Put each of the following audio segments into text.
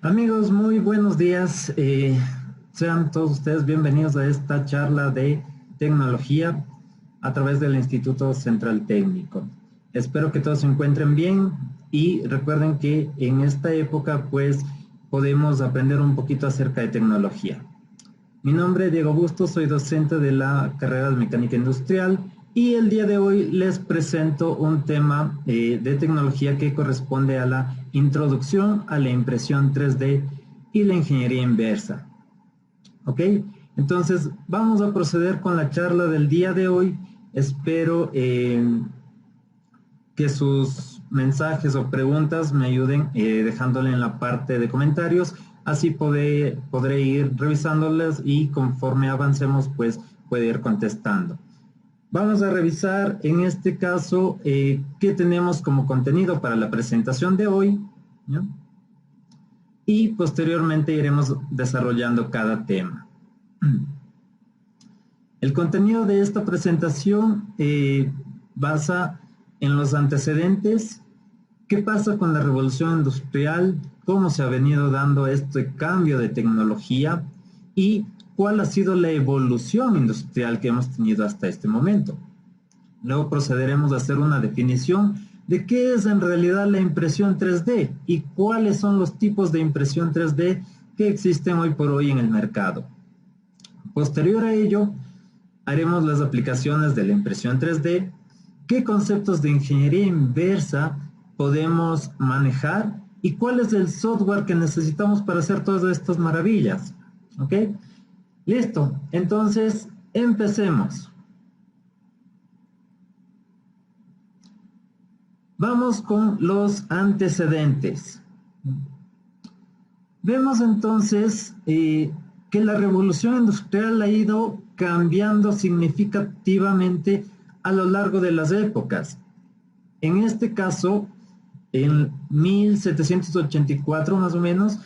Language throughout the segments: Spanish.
Amigos, muy buenos días. Sean todos ustedes bienvenidos a esta charla de tecnología a través del Instituto Central Técnico. Espero que todos se encuentren bien y recuerden que en esta época pues podemos aprender un poquito acerca de tecnología. Mi nombre es Diego Bustos, soy docente de la carrera de Mecánica Industrial y el día de hoy les presento un tema de tecnología que corresponde a la introducción a la impresión 3D y la ingeniería inversa. ¿Ok? Entonces vamos a proceder con la charla del día de hoy. Espero que sus mensajes o preguntas me ayuden dejándole en la parte de comentarios. Así podré ir revisándolas y conforme avancemos, pues puede ir contestando. Vamos a revisar en este caso qué tenemos como contenido para la presentación de hoy, ¿no? Y posteriormente iremos desarrollando cada tema. El contenido de esta presentación basa en los antecedentes, qué pasa con la revolución industrial, cómo se ha venido dando este cambio de tecnología y cuál ha sido la evolución industrial que hemos tenido hasta este momento. Luego procederemos a hacer una definición de qué es en realidad la impresión 3D y cuáles son los tipos de impresión 3D que existen hoy por hoy en el mercado. Posterior a ello, haremos las aplicaciones de la impresión 3D, qué conceptos de ingeniería inversa podemos manejar y cuál es el software que necesitamos para hacer todas estas maravillas. ¿Ok? Listo. Entonces, empecemos. Vamos con los antecedentes. Vemos entonces que la revolución industrial ha ido cambiando significativamente a lo largo de las épocas. En este caso, en 1784 más o menos,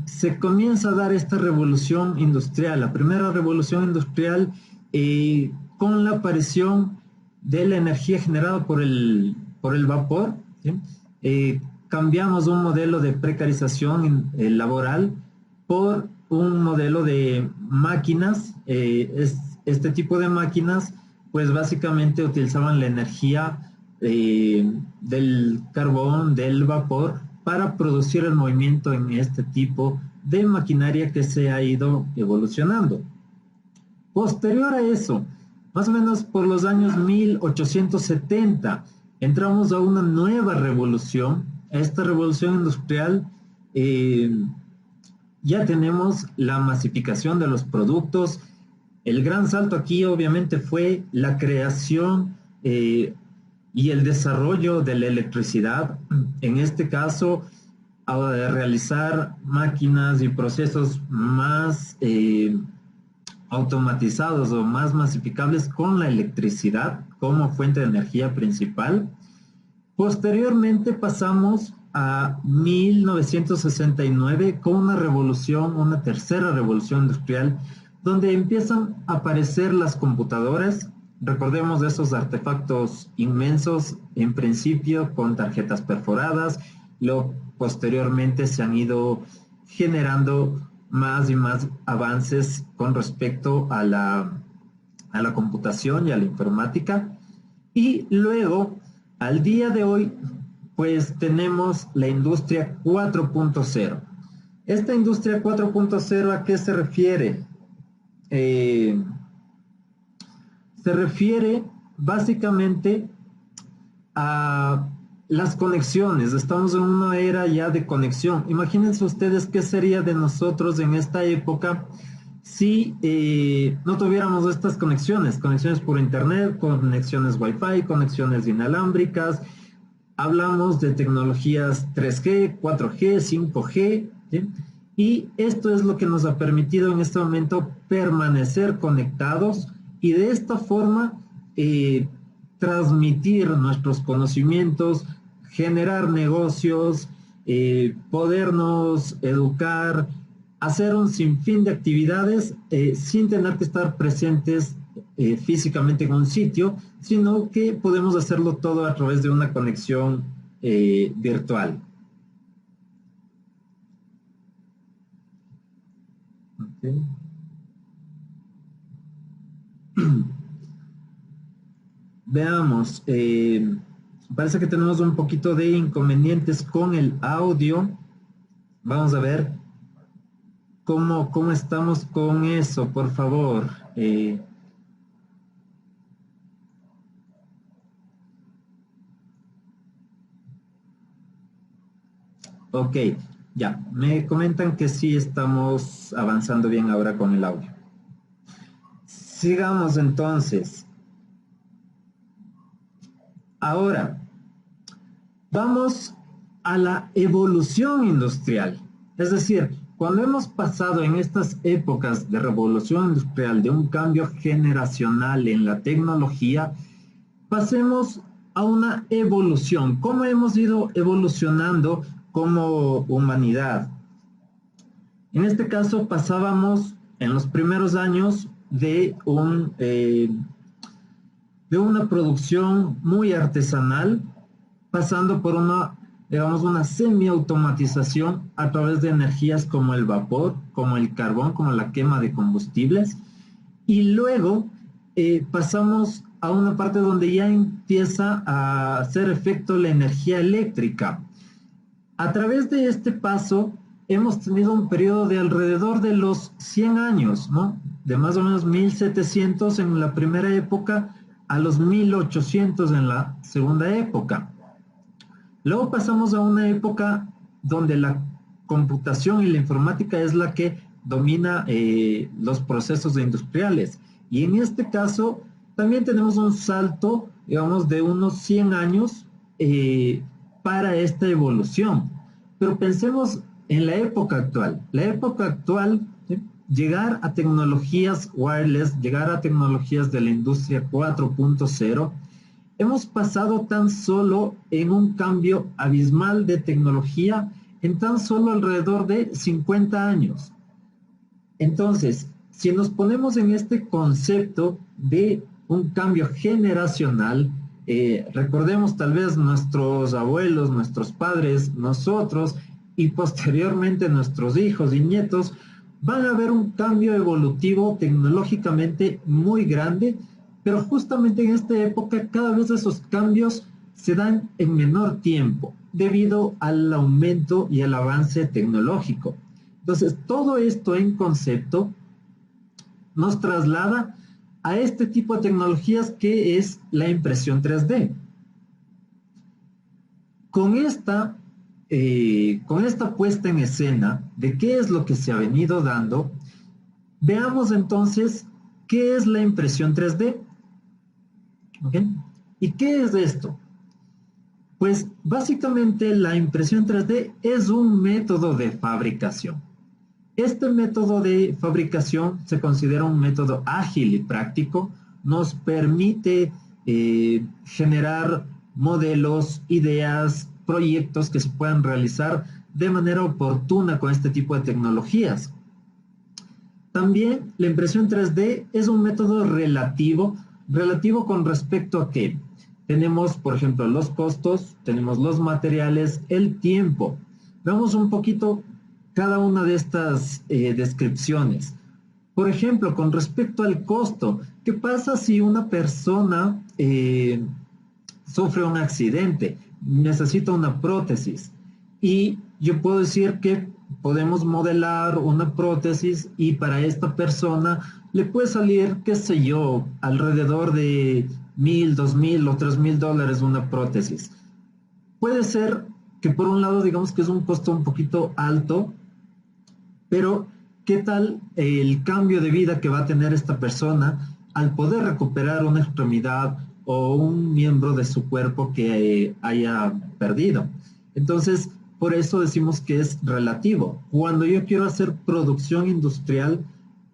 se comienza a dar esta revolución industrial, la primera revolución industrial con la aparición de la energía generada por el vapor, ¿sí? Cambiamos un modelo de precarización laboral por un modelo de máquinas. Este tipo de máquinas pues básicamente utilizaban la energía del carbón, del vapor, para producir el movimiento en este tipo de maquinaria que se ha ido evolucionando. Posterior a eso, más o menos por los años 1870, entramos a una nueva revolución. Esta revolución industrial, ya tenemos la masificación de los productos. El gran salto aquí obviamente fue la creación y el desarrollo de la electricidad. En este caso, a realizar máquinas y procesos más automatizados o más masificables con la electricidad como fuente de energía principal. Posteriormente pasamos a 1969 con una revolución, una tercera revolución industrial, donde empiezan a aparecer las computadoras. Recordemos de esos artefactos inmensos, en principio con tarjetas perforadas, luego posteriormente se han ido generando más y más avances con respecto a la computación y a la informática. Y luego, al día de hoy, pues tenemos la industria 4.0. Esta industria 4.0, ¿a qué se refiere? Se refiere básicamente a las conexiones. Estamos en una era ya de conexión. Imagínense ustedes qué sería de nosotros en esta época si no tuviéramos estas conexiones por internet, conexiones Wi-Fi, conexiones inalámbricas. Hablamos de tecnologías 3G, 4G, 5G, ¿sí? Y esto es lo que nos ha permitido en este momento permanecer conectados y de esta forma transmitir nuestros conocimientos, generar negocios, podernos educar, hacer un sinfín de actividades sin tener que estar presentes físicamente en un sitio, sino que podemos hacerlo todo a través de una conexión virtual. ¿sí? Veamos, parece que tenemos un poquito de inconvenientes con el audio. Vamos a ver cómo estamos con eso, por favor. Ok, ya, me comentan que sí estamos avanzando bien ahora con el audio. Sigamos entonces. Ahora, vamos a la evolución industrial. Es decir, cuando hemos pasado en estas épocas de revolución industrial, de un cambio generacional en la tecnología, pasemos a una evolución. ¿Cómo hemos ido evolucionando como humanidad? En este caso pasábamos en los primeros años de una producción muy artesanal, pasando por digamos, una semiautomatización a través de energías como el vapor, como el carbón, como la quema de combustibles. Y luego pasamos a una parte donde ya empieza a hacer efecto la energía eléctrica. A través de este paso hemos tenido un periodo de alrededor de los 100 años, ¿no? De más o menos 1700 en la primera época a los 1800 en la segunda época. Luego pasamos a una época donde la computación y la informática es la que domina los procesos industriales. Y en este caso también tenemos un salto, digamos, de unos 100 años para esta evolución. Pero pensemos en la época actual. La época actual, ¿sí? Llegar a tecnologías wireless, llegar a tecnologías de la industria 4.0, hemos pasado tan solo en un cambio abismal de tecnología en tan solo alrededor de 50 años. Entonces, si nos ponemos en este concepto de un cambio generacional, recordemos tal vez nuestros abuelos, nuestros padres, nosotros y posteriormente nuestros hijos y nietos, van a ver un cambio evolutivo tecnológicamente muy grande, pero justamente en esta época cada vez esos cambios se dan en menor tiempo debido al aumento y al avance tecnológico. Entonces, todo esto en concepto nos traslada a este tipo de tecnologías que es la impresión 3D. Con esta puesta en escena de qué es lo que se ha venido dando, veamos entonces qué es la impresión 3D. ¿Okay? ¿Y qué es esto? Pues básicamente la impresión 3D es un método de fabricación. Este método de fabricación se considera un método ágil y práctico, nos permite generar modelos, ideas, proyectos que se puedan realizar de manera oportuna con este tipo de tecnologías. También la impresión 3D es un método relativo con respecto a que tenemos, por ejemplo, los costos, tenemos los materiales, el tiempo. Veamos un poquito cada una de estas descripciones. Por ejemplo, con respecto al costo, ¿qué pasa si una persona sufre un accidente, necesita una prótesis? Y yo puedo decir que podemos modelar una prótesis y para esta persona le puede salir, qué sé yo, alrededor de $1,000, $2,000 o $3,000 una prótesis. Puede ser que por un lado digamos que es un costo un poquito alto, pero ¿qué tal el cambio de vida que va a tener esta persona al poder recuperar una extremidad o un miembro de su cuerpo que haya perdido? Entonces, por eso decimos que es relativo. Cuando yo quiero hacer producción industrial,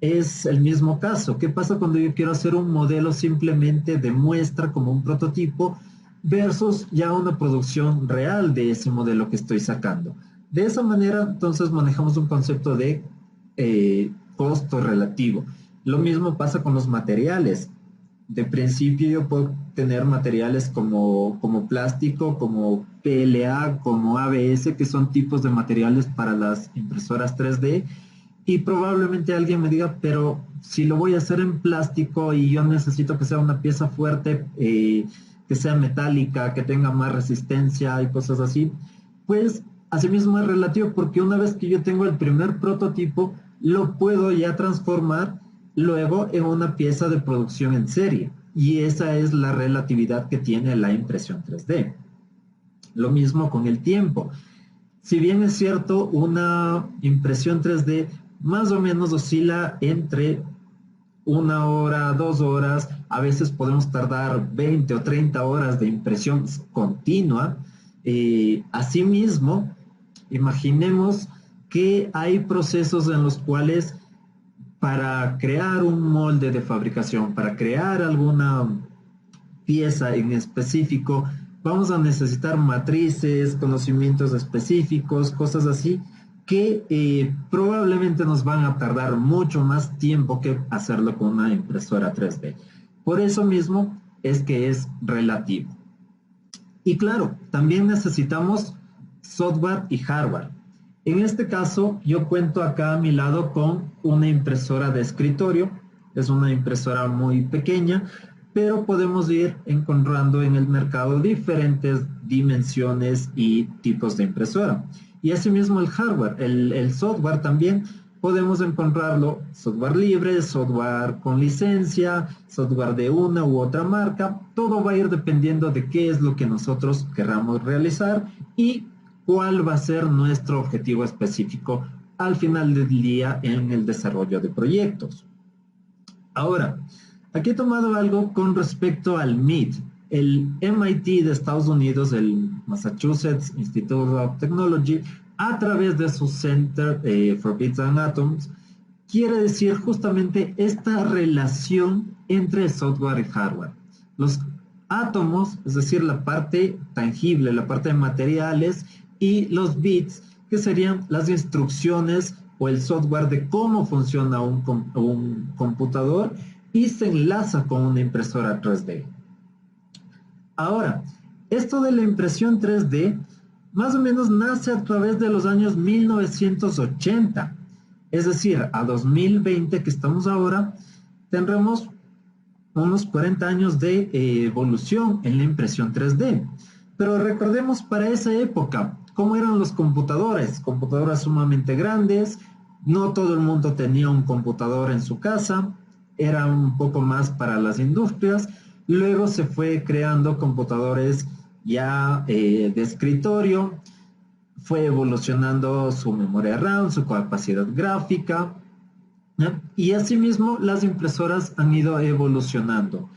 es el mismo caso. ¿Qué pasa cuando yo quiero hacer un modelo simplemente de muestra como un prototipo versus ya una producción real de ese modelo que estoy sacando? De esa manera, entonces, manejamos un concepto de costo relativo. Lo mismo pasa con los materiales. De principio yo puedo tener materiales como plástico, como PLA, como ABS, que son tipos de materiales para las impresoras 3D. Y probablemente alguien me diga, pero si lo voy a hacer en plástico y yo necesito que sea una pieza fuerte, que sea metálica, que tenga más resistencia y cosas así, pues asimismo es relativo porque una vez que yo tengo el primer prototipo, lo puedo ya transformar luego en una pieza de producción en serie. Y esa es la relatividad que tiene la impresión 3D. Lo mismo con el tiempo. Si bien es cierto, una impresión 3D más o menos oscila entre 1 hora, 2 horas, a veces podemos tardar 20 o 30 horas de impresión continua. Asimismo, imaginemos que hay procesos en los cuales para crear un molde de fabricación, para crear alguna pieza en específico, vamos a necesitar matrices, conocimientos específicos, cosas así, que probablemente nos van a tardar mucho más tiempo que hacerlo con una impresora 3D. Por eso mismo es que es relativo. Y claro, también necesitamos software y hardware. En este caso, yo cuento acá a mi lado con una impresora de escritorio. Es una impresora muy pequeña, pero podemos ir encontrando en el mercado diferentes dimensiones y tipos de impresora. Y asimismo el hardware, el software también podemos encontrarlo, software libre, software con licencia, software de una u otra marca. Todo va a ir dependiendo de qué es lo que nosotros querramos realizar y cuál va a ser nuestro objetivo específico al final del día en el desarrollo de proyectos. Ahora, aquí he tomado algo con respecto al MIT. El MIT de Estados Unidos, el Massachusetts Institute of Technology, a través de su Center for Bits and Atoms, quiere decir justamente esta relación entre software y hardware. Los átomos, es decir, la parte tangible, la parte de materiales, y los bits, que serían las instrucciones o el software de cómo funciona un computador, y se enlaza con una impresora 3D. Ahora, esto de la impresión 3D más o menos nace a través de los años 1980. Es decir, a 2020 que estamos ahora, tendremos unos 40 años de evolución en la impresión 3D. Pero recordemos para esa época, cómo eran los computadores. Computadoras sumamente grandes, no todo el mundo tenía un computador en su casa, era un poco más para las industrias. Luego se fue creando computadores ya de escritorio, fue evolucionando su memoria RAM, su capacidad gráfica, ¿no? Y asimismo las impresoras han ido evolucionando.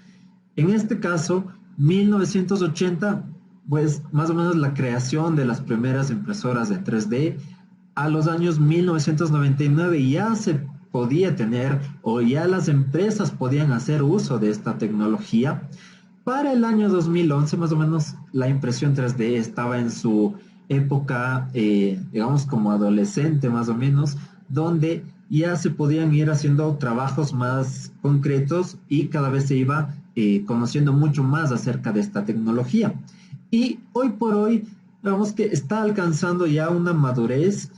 En este caso, 1980, pues más o menos la creación de las primeras impresoras en 3D. A los años 1999 ya se podía tener, o ya las empresas podían hacer uso de esta tecnología. Para el año 2011, más o menos, la impresión 3D estaba en su época, digamos, como adolescente, más o menos, donde ya se podían ir haciendo trabajos más concretos y cada vez se iba conociendo mucho más acerca de esta tecnología. Y hoy por hoy, digamos que está alcanzando ya una madurez.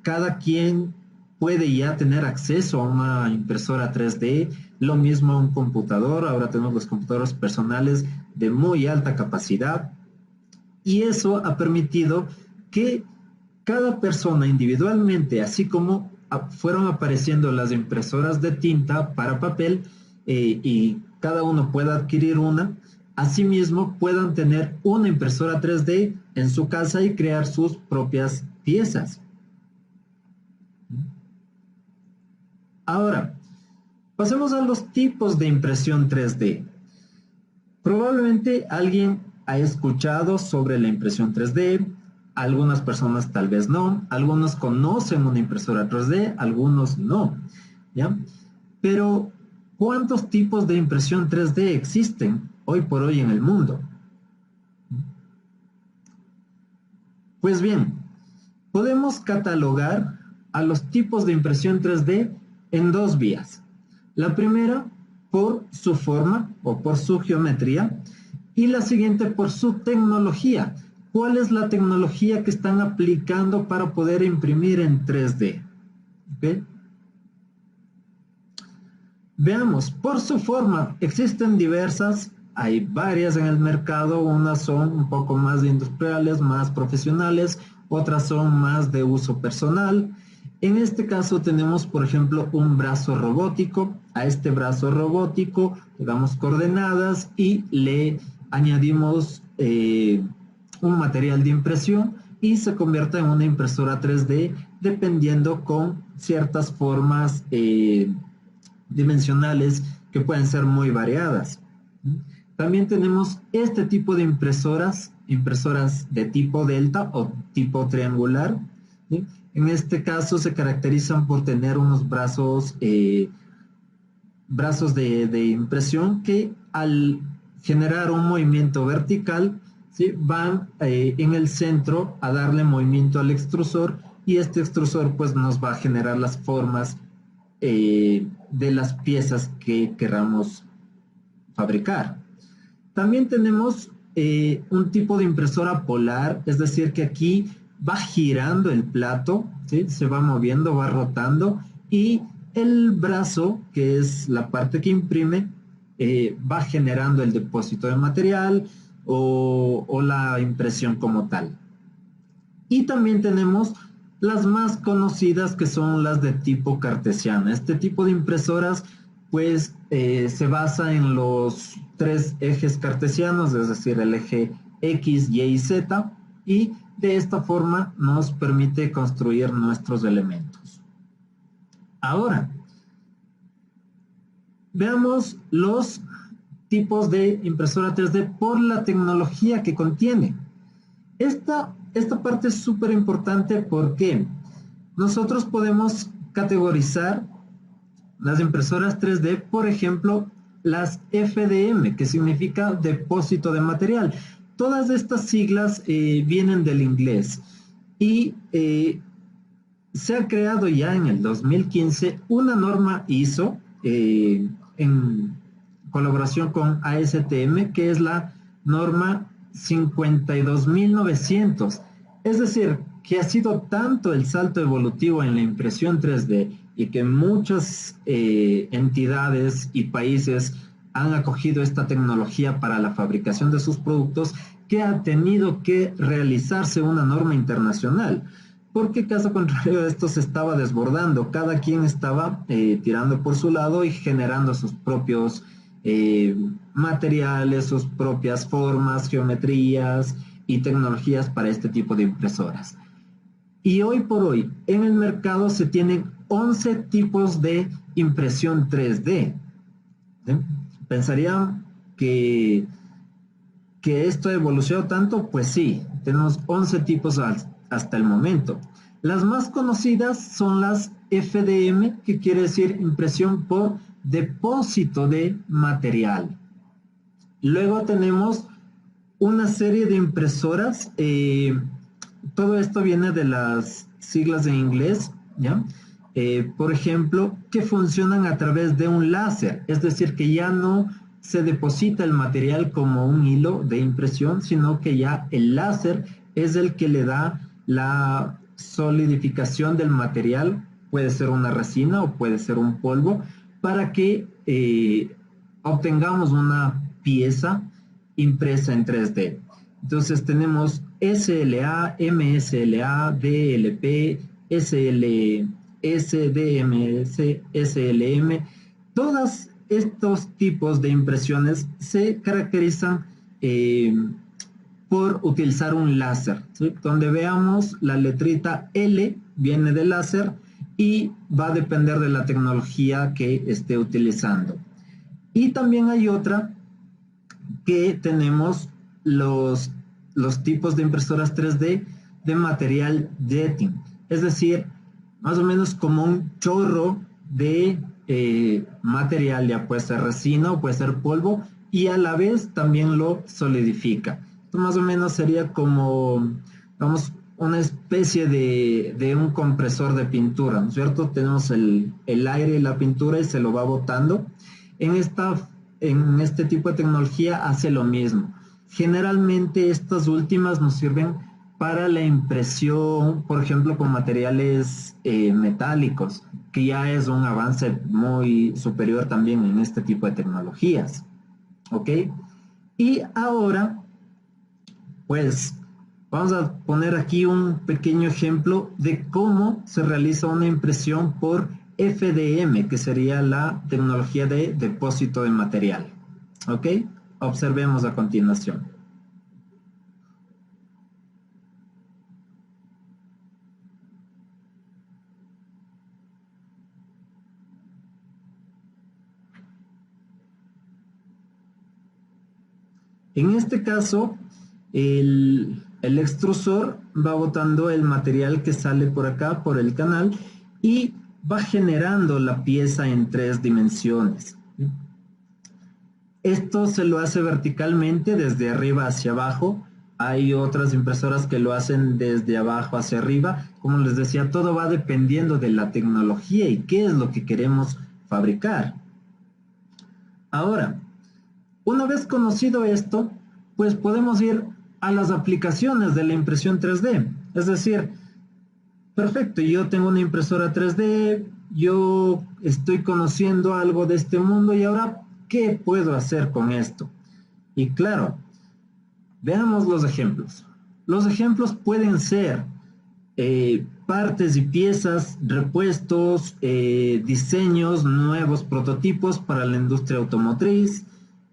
Cada quien puede ya tener acceso a una impresora 3D, lo mismo a un computador. Ahora tenemos los computadores personales de muy alta capacidad, y eso ha permitido que cada persona individualmente, así como fueron apareciendo las impresoras de tinta para papel, y cada uno pueda adquirir una, asimismo puedan tener una impresora 3D en su casa y crear sus propias piezas. Ahora, pasemos a los tipos de impresión 3D. Probablemente alguien ha escuchado sobre la impresión 3D, algunas personas tal vez no, algunos conocen una impresora 3D, algunos no, ¿ya? Pero, ¿cuántos tipos de impresión 3D existen hoy por hoy en el mundo? Pues bien, podemos catalogar a los tipos de impresión 3D en dos vías. La primera por su forma o por su geometría, y la siguiente por su tecnología. ¿Cuál es la tecnología que están aplicando para poder imprimir en 3D? ¿Ok? Veamos, por su forma, existen diversas, hay varias en el mercado, unas son un poco más industriales, más profesionales, otras son más de uso personal. En este caso tenemos, por ejemplo, un brazo robótico. A este brazo robótico le damos coordenadas y le añadimos un material de impresión y se convierte en una impresora 3D dependiendo con ciertas formas dimensionales que pueden ser muy variadas. También tenemos este tipo de impresoras, impresoras de tipo delta o tipo triangular. ¿Sí? En este caso se caracterizan por tener unos brazos, brazos de impresión que al generar un movimiento vertical, ¿sí? Van en el centro a darle movimiento al extrusor y este extrusor pues nos va a generar las formas de las piezas que queramos fabricar. También tenemos un tipo de impresora polar, es decir, que aquí va girando el plato, ¿sí? Se va moviendo, va rotando y el brazo, que es la parte que imprime, va generando el depósito de material o la impresión como tal. Y también tenemos las más conocidas que son las de tipo cartesiano. Este tipo de impresoras pues se basa en los tres ejes cartesianos, es decir, el eje X, Y y Z, y de esta forma nos permite construir nuestros elementos. Ahora, veamos los tipos de impresora 3D por la tecnología que contiene. Esta parte es súper importante porque nosotros podemos categorizar las impresoras 3D, por ejemplo, las FDM, que significa depósito de material. Todas estas siglas vienen del inglés y se ha creado ya en el 2015 una norma ISO en colaboración con ASTM, que es la norma 52.900. Es decir, que ha sido tanto el salto evolutivo en la impresión 3D y que muchas entidades y países han acogido esta tecnología para la fabricación de sus productos, que ha tenido que realizarse una norma internacional. Porque caso contrario esto se estaba desbordando, cada quien estaba tirando por su lado y generando sus propios materiales, sus propias formas, geometrías y tecnologías para este tipo de impresoras. Y hoy por hoy en el mercado se tienen 11 tipos de impresión 3D. ¿Sí? ¿Pensarían que esto evolucionó tanto? Pues sí, tenemos 11 tipos hasta el momento. Las más conocidas son las FDM, que quiere decir impresión por depósito de material. Luego tenemos una serie de impresoras, todo esto viene de las siglas en inglés, ¿ya? Por ejemplo, que funcionan a través de un láser, es decir, que ya no se deposita el material como un hilo de impresión, sino que ya el láser es el que le da la solidificación del material, puede ser una resina o puede ser un polvo, para que obtengamos una pieza impresa en 3D. Entonces tenemos SLA, MSLA, DLP, SLS, DMS, SLM. Todos estos tipos de impresiones se caracterizan por utilizar un láser, ¿sí? Donde veamos la letrita L viene del láser y va a depender de la tecnología que esté utilizando. Y también hay otra que tenemos los tipos de impresoras 3D de material jetting, es decir, más o menos como un chorro de material, ya puede ser resina o puede ser polvo, y a la vez también lo solidifica. Esto más o menos sería como, vamos, una especie de un compresor de pintura, ¿no es cierto? Tenemos el aire y la pintura y se lo va botando. En este tipo de tecnología hace lo mismo. Generalmente estas últimas nos sirven para la impresión, por ejemplo, con materiales metálicos, que ya es un avance muy superior también en este tipo de tecnologías. ¿Ok? Y ahora, pues, vamos a poner aquí un pequeño ejemplo de cómo se realiza una impresión por FDM, que sería la tecnología de depósito de material. ¿Ok? Observemos a continuación. En este caso, el extrusor va botando el material que sale por acá, por el canal, y va generando la pieza en 3 dimensiones. Esto se lo hace verticalmente desde arriba hacia abajo. Hay otras impresoras que lo hacen desde abajo hacia arriba. Como les decía, todo va dependiendo de la tecnología y qué es lo que queremos fabricar. Ahora, una vez conocido esto, pues podemos ir a las aplicaciones de la impresión 3D. Es decir, perfecto, yo tengo una impresora 3D, yo estoy conociendo algo de este mundo y ahora, ¿qué puedo hacer con esto? Y claro, veamos los ejemplos. Los ejemplos pueden ser partes y piezas, repuestos, diseños, nuevos prototipos para la industria automotriz.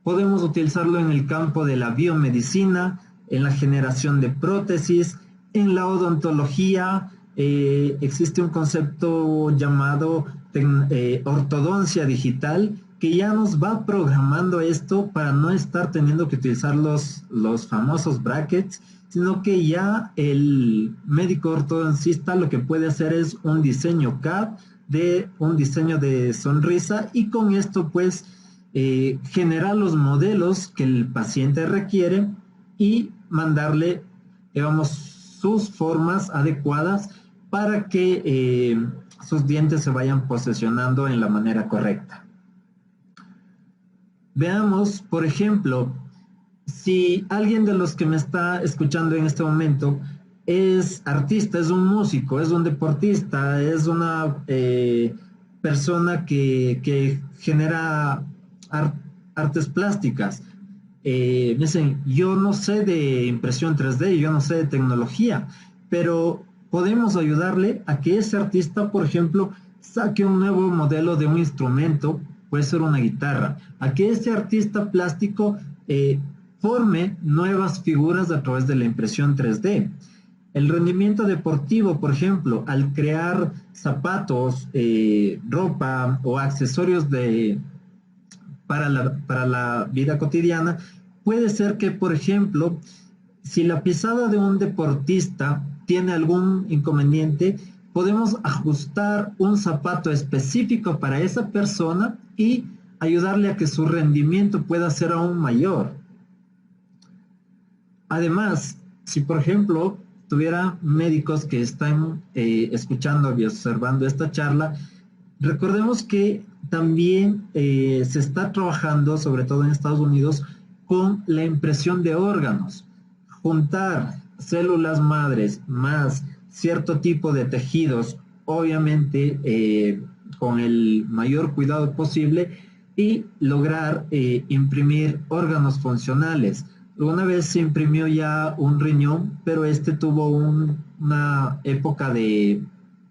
Podemos utilizarlo en el campo de la biomedicina, en la generación de prótesis, en la odontología. Existe un concepto llamado ortodoncia digital que ya nos va programando esto para no estar teniendo que utilizar los famosos brackets, sino que ya el médico ortodoncista lo que puede hacer es un diseño CAD de un diseño de sonrisa y con esto pues generar los modelos que el paciente requiere y mandarle, digamos, sus formas adecuadas para que sus dientes se vayan posicionando en la manera correcta. Veamos, por ejemplo, si alguien de los que me está escuchando en este momento es artista, es un músico, es un deportista, es una persona que genera artes plásticas. Me dicen, yo no sé de impresión 3D, yo no sé de tecnología, pero podemos ayudarle a que ese artista, por ejemplo, saque un nuevo modelo de un instrumento, puede ser una guitarra, a que ese artista plástico forme nuevas figuras a través de la impresión 3D. El rendimiento deportivo, por ejemplo, al crear zapatos, ropa o accesorios para la vida cotidiana, puede ser que, por ejemplo, si la pisada de un deportista tiene algún inconveniente, podemos ajustar un zapato específico para esa persona y ayudarle a que su rendimiento pueda ser aún mayor. Además, si por ejemplo tuviera médicos que están escuchando y observando esta charla, recordemos que también se está trabajando, sobre todo en Estados Unidos, con la impresión de órganos. Juntar células madres más cierto tipo de tejidos, obviamente con el mayor cuidado posible, y lograr imprimir órganos funcionales. Una vez se imprimió ya un riñón, pero este tuvo una época de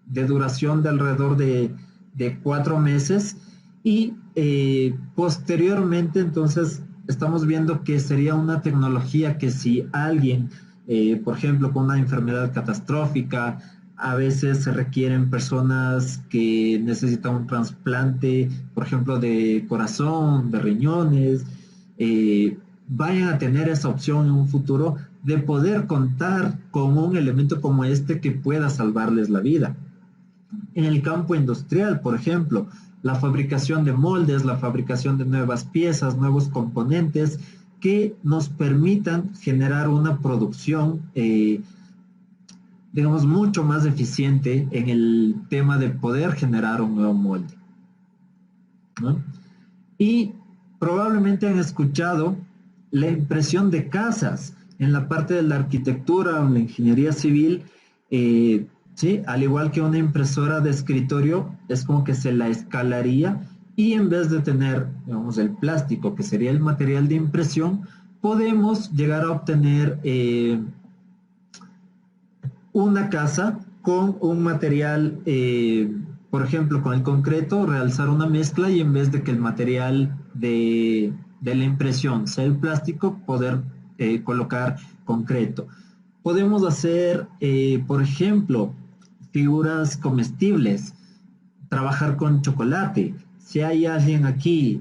duración de alrededor de 4 meses y posteriormente entonces estamos viendo que sería una tecnología que si alguien, por ejemplo, con una enfermedad catastrófica, a veces se requieren personas que necesitan un trasplante, por ejemplo, de corazón, de riñones, vayan a tener esa opción en un futuro de poder contar con un elemento como este que pueda salvarles la vida. En el campo industrial, por ejemplo, la fabricación de moldes, la fabricación de nuevas piezas, nuevos componentes que nos permitan generar una producción, digamos, mucho más eficiente en el tema de poder generar un nuevo molde, ¿no? Y probablemente han escuchado la impresión de casas. en la parte de la arquitectura o la ingeniería civil, ¿sí? Al igual que una impresora de escritorio, es como que se la escalaría y en vez de tener, digamos, el plástico, que sería el material de impresión, podemos llegar a obtener una casa con un material, por ejemplo, con el concreto, realzar una mezcla y en vez de que el material de la impresión sea el plástico, poder colocar concreto. Podemos hacer, por ejemplo, figuras comestibles, trabajar con chocolate. Si hay alguien aquí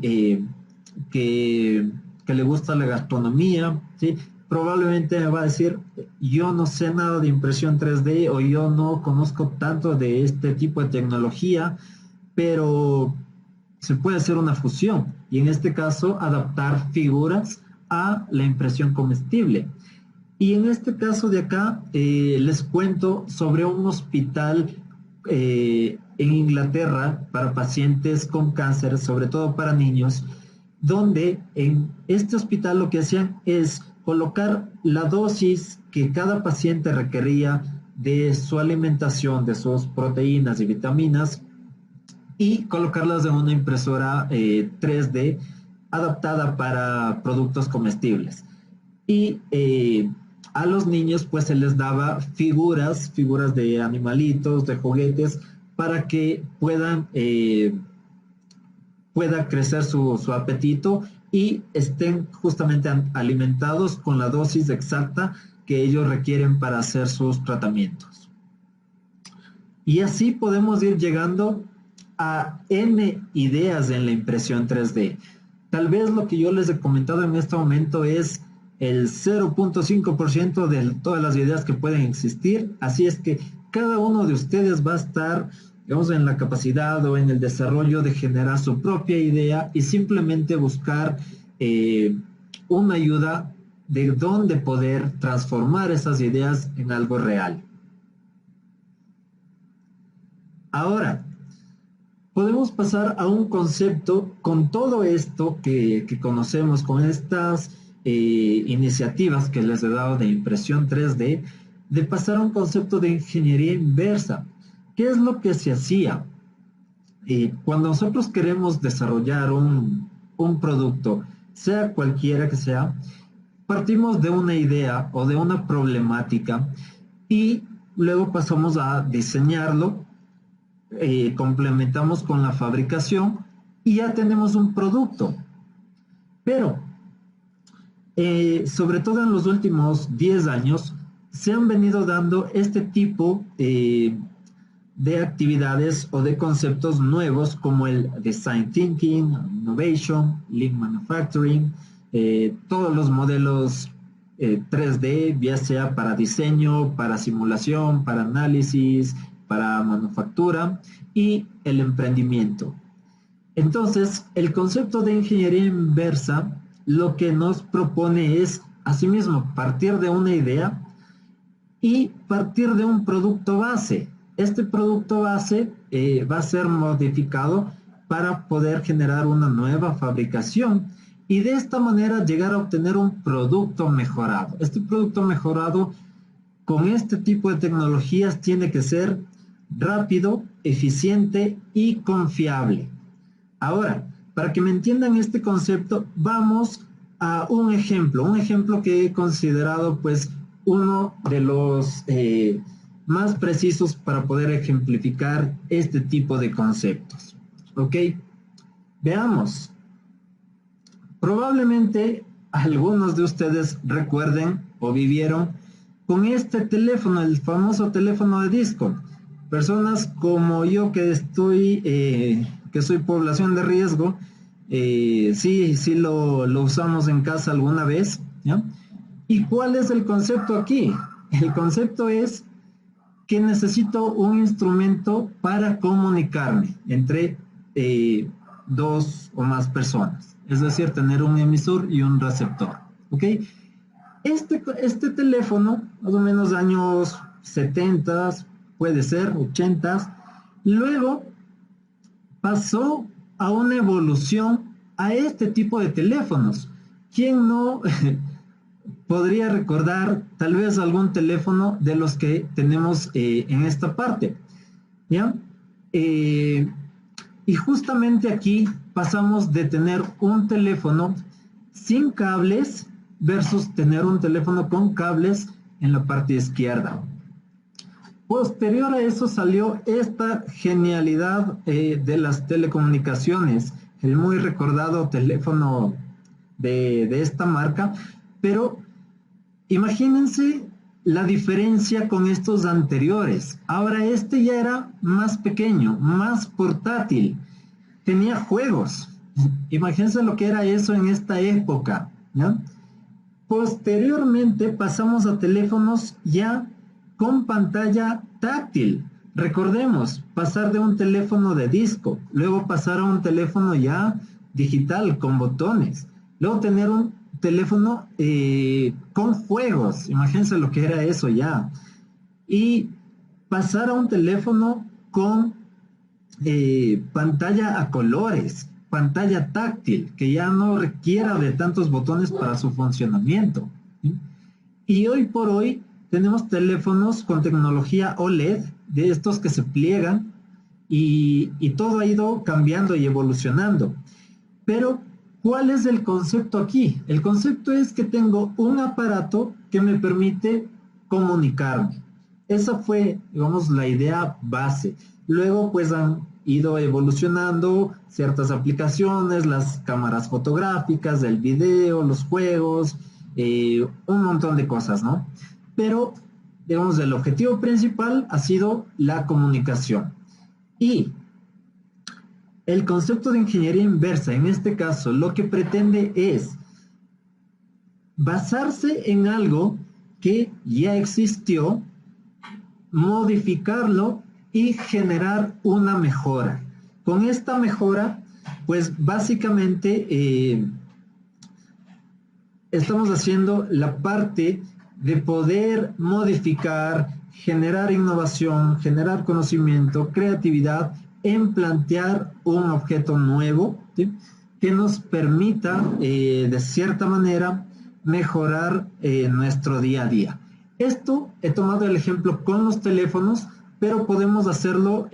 que, que le gusta la gastronomía, ¿sí? Probablemente me va a decir, yo no sé nada de impresión 3D o yo no conozco tanto de este tipo de tecnología, pero se puede hacer una fusión y en este caso adaptar figuras a la impresión comestible. Y en este caso de acá les cuento sobre un hospital en Inglaterra para pacientes con cáncer, sobre todo para niños, donde en este hospital lo que hacían es colocar la dosis que cada paciente requería de su alimentación, de sus proteínas y vitaminas, y colocarlas en una impresora 3D adaptada para productos comestibles. Y a los niños pues se les daba figuras de animalitos, de juguetes, para que pueda crecer su apetito y estén justamente alimentados con la dosis exacta que ellos requieren para hacer sus tratamientos. Y así podemos ir llegando a N ideas en la impresión 3D. Tal vez lo que yo les he comentado en este momento es el 0.5% de todas las ideas que pueden existir, así es que cada uno de ustedes va a estar, digamos, en la capacidad o en el desarrollo de generar su propia idea y simplemente buscar una ayuda de dónde poder transformar esas ideas en algo real. Ahora, podemos pasar a un concepto con todo esto que conocemos, con estas iniciativas que les he dado de impresión 3D, de pasar a un concepto de ingeniería inversa. ¿Qué es lo que se hacía? Cuando nosotros queremos desarrollar un producto, sea cualquiera que sea, partimos de una idea o de una problemática y luego pasamos a diseñarlo, complementamos con la fabricación y ya tenemos un producto. Pero, sobre todo en los últimos 10 años, se han venido dando este tipo de actividades o de conceptos nuevos como el Design Thinking, Innovation, Lean Manufacturing, todos los modelos 3D, ya sea para diseño, para simulación, para análisis, para manufactura y el emprendimiento. Entonces, el concepto de ingeniería inversa lo que nos propone es, asimismo, partir de una idea y partir de un producto base. Este producto base va a ser modificado para poder generar una nueva fabricación y de esta manera llegar a obtener un producto mejorado. Este producto mejorado con este tipo de tecnologías tiene que ser rápido, eficiente y confiable. Ahora, para que me entiendan este concepto, vamos a un ejemplo que he considerado pues uno de los más precisos para poder ejemplificar este tipo de conceptos. ¿Ok? Veamos. Probablemente algunos de ustedes recuerden o vivieron con este teléfono, el famoso teléfono de disco. Personas como yo que soy población de riesgo, sí lo usamos en casa alguna vez, ¿ya? ¿Y cuál es el concepto aquí? El concepto es que necesito un instrumento para comunicarme entre dos o más personas, es decir, tener un emisor y un receptor, ¿ok? Este teléfono, más o menos años 70, puede ser 80, luego pasó a una evolución a este tipo de teléfonos. ¿Quién no podría recordar tal vez algún teléfono de los que tenemos en esta parte, ¿ya? Y justamente aquí pasamos de tener un teléfono sin cables versus tener un teléfono con cables en la parte izquierda. Posterior a eso salió esta genialidad de las telecomunicaciones, el muy recordado teléfono de esta marca, pero imagínense la diferencia con estos anteriores. Ahora este ya era más pequeño, más portátil, tenía juegos. Imagínense lo que era eso en esta época, ¿ya? Posteriormente pasamos a teléfonos ya con pantalla táctil. Recordemos, pasar de un teléfono de disco, luego pasar a un teléfono ya digital con botones, luego tener un teléfono con juegos, imagínense lo que era eso ya, y pasar a un teléfono con pantalla a colores, pantalla táctil, que ya no requiera de tantos botones para su funcionamiento, ¿sí? Y hoy por hoy tenemos teléfonos con tecnología OLED, de estos que se pliegan, y todo ha ido cambiando y evolucionando. Pero, ¿cuál es el concepto aquí? El concepto es que tengo un aparato que me permite comunicarme. Esa fue, digamos, la idea base. Luego, pues, han ido evolucionando ciertas aplicaciones, las cámaras fotográficas, el video, los juegos, un montón de cosas, ¿no? Pero, digamos, el objetivo principal ha sido la comunicación. Y el concepto de ingeniería inversa, en este caso, lo que pretende es basarse en algo que ya existió, modificarlo y generar una mejora. Con esta mejora, pues básicamente estamos haciendo la parte de poder modificar, generar innovación, generar conocimiento, creatividad en plantear un objeto nuevo, ¿sí?, que nos permita de cierta manera mejorar nuestro día a día. Esto he tomado el ejemplo con los teléfonos, pero podemos hacerlo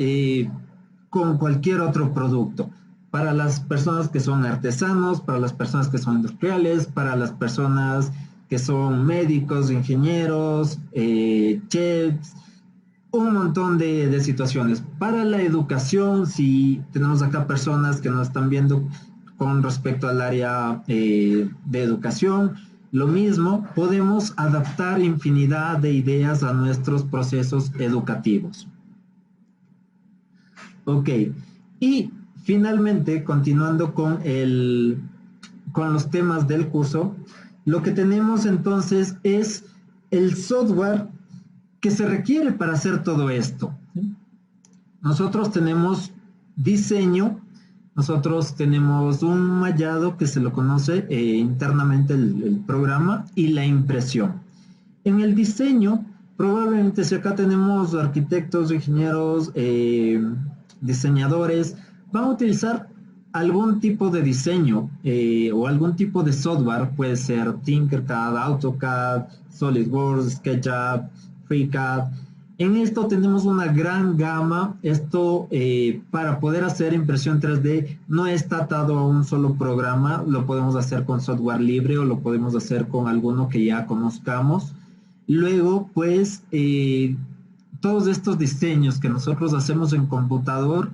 con cualquier otro producto. Para las personas que son artesanos, para las personas que son industriales, para las personas que son médicos, ingenieros, chefs, un montón de situaciones. Para la educación, si tenemos acá personas que nos están viendo con respecto al área de educación, lo mismo, podemos adaptar infinidad de ideas a nuestros procesos educativos. Ok, y finalmente, continuando con los temas del curso, lo que tenemos entonces es el software que se requiere para hacer todo esto. Nosotros tenemos diseño, nosotros tenemos un mallado que se lo conoce internamente el programa, y la impresión. En el diseño, probablemente si acá tenemos arquitectos, ingenieros, diseñadores, van a utilizar algún tipo de diseño o algún tipo de software. Puede ser Tinkercad, AutoCAD, SolidWorks, SketchUp, FreeCAD. En esto tenemos una gran gama. Esto para poder hacer impresión 3D no está atado a un solo programa. Lo podemos hacer con software libre o lo podemos hacer con alguno que ya conozcamos. Luego, pues, todos estos diseños que nosotros hacemos en computador,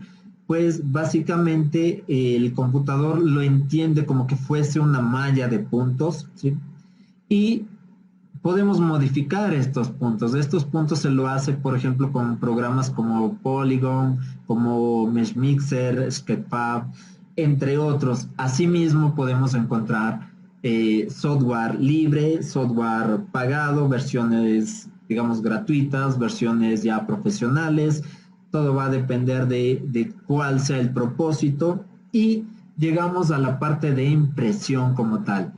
pues básicamente el computador lo entiende como que fuese una malla de puntos, ¿sí? Y podemos modificar estos puntos. Estos puntos se lo hace, por ejemplo, con programas como Polygon, como MeshMixer, Sketchfab, entre otros. Asimismo, podemos encontrar software libre, software pagado, versiones, digamos, gratuitas, versiones ya profesionales. Todo va a depender de cuál sea el propósito. Y llegamos a la parte de impresión como tal.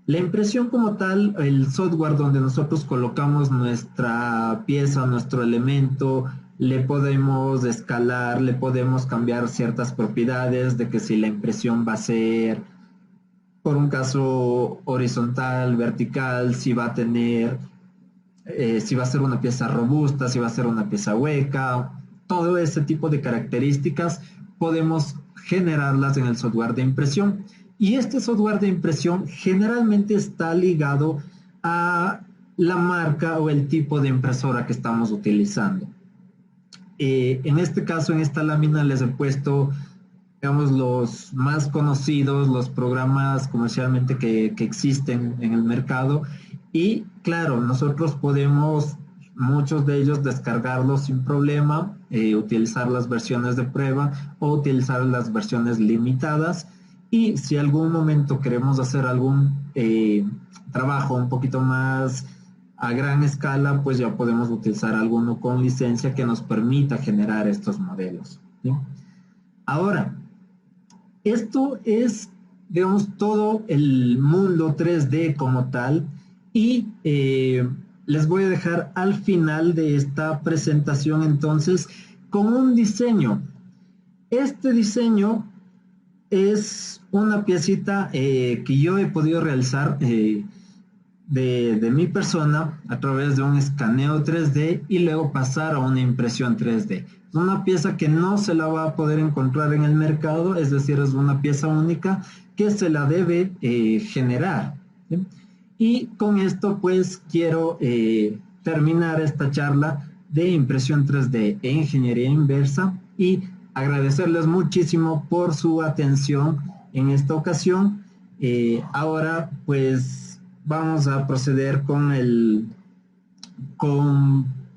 La impresión como tal, el software donde nosotros colocamos nuestra pieza, nuestro elemento, le podemos escalar, le podemos cambiar ciertas propiedades, de que si la impresión va a ser por un caso horizontal, vertical, si va a tener, si va a ser una pieza robusta, si va a ser una pieza hueca, todo ese tipo de características podemos generarlas en el software de impresión. Y este software de impresión generalmente está ligado a la marca o el tipo de impresora que estamos utilizando. En este caso, en esta lámina les he puesto, digamos, los más conocidos, los programas comercialmente que existen en el mercado. Y claro, nosotros podemos, muchos de ellos, descargarlos sin problema, utilizar las versiones de prueba o utilizar las versiones limitadas. Y si algún momento queremos hacer algún trabajo un poquito más a gran escala, pues ya podemos utilizar alguno con licencia que nos permita generar estos modelos, ¿sí? Ahora, esto es, digamos, todo el mundo 3D como tal, y les voy a dejar al final de esta presentación entonces con un diseño. Este diseño es una piecita que yo he podido realizar de mi persona a través de un escaneo 3D y luego pasar a una impresión 3D. Es una pieza que no se la va a poder encontrar en el mercado, es decir, es una pieza única que se la debe generar, ¿sí? Y con esto pues quiero terminar esta charla de impresión 3D e ingeniería inversa y agradecerles muchísimo por su atención en esta ocasión. Ahora pues vamos a proceder con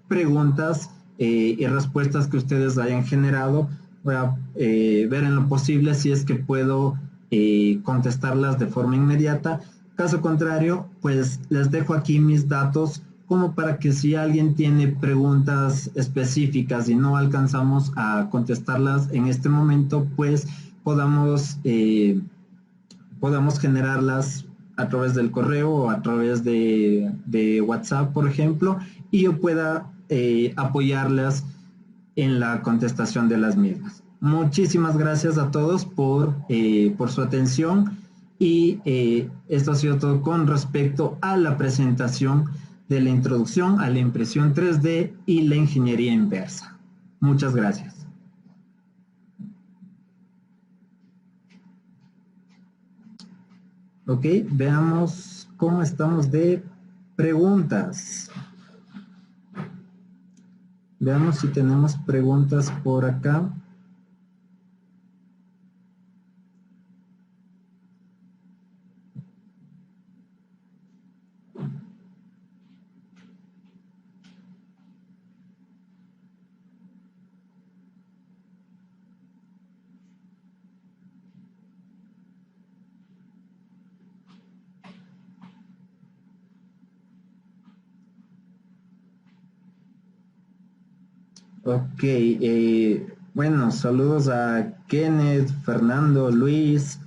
preguntas y respuestas que ustedes hayan generado. Voy a ver en lo posible si es que puedo contestarlas de forma inmediata. Caso contrario, pues les dejo aquí mis datos como para que si alguien tiene preguntas específicas y no alcanzamos a contestarlas en este momento, pues podamos generarlas a través del correo o a través de WhatsApp, por ejemplo, y yo pueda apoyarlas en la contestación de las mismas. Muchísimas gracias a todos por su atención y esto ha sido todo con respecto a la presentación de la introducción a la impresión 3D y la ingeniería inversa. Muchas gracias. Ok, veamos cómo estamos de preguntas. Veamos si tenemos preguntas por acá. Ok, bueno, saludos a Kenneth, Fernando, Luis.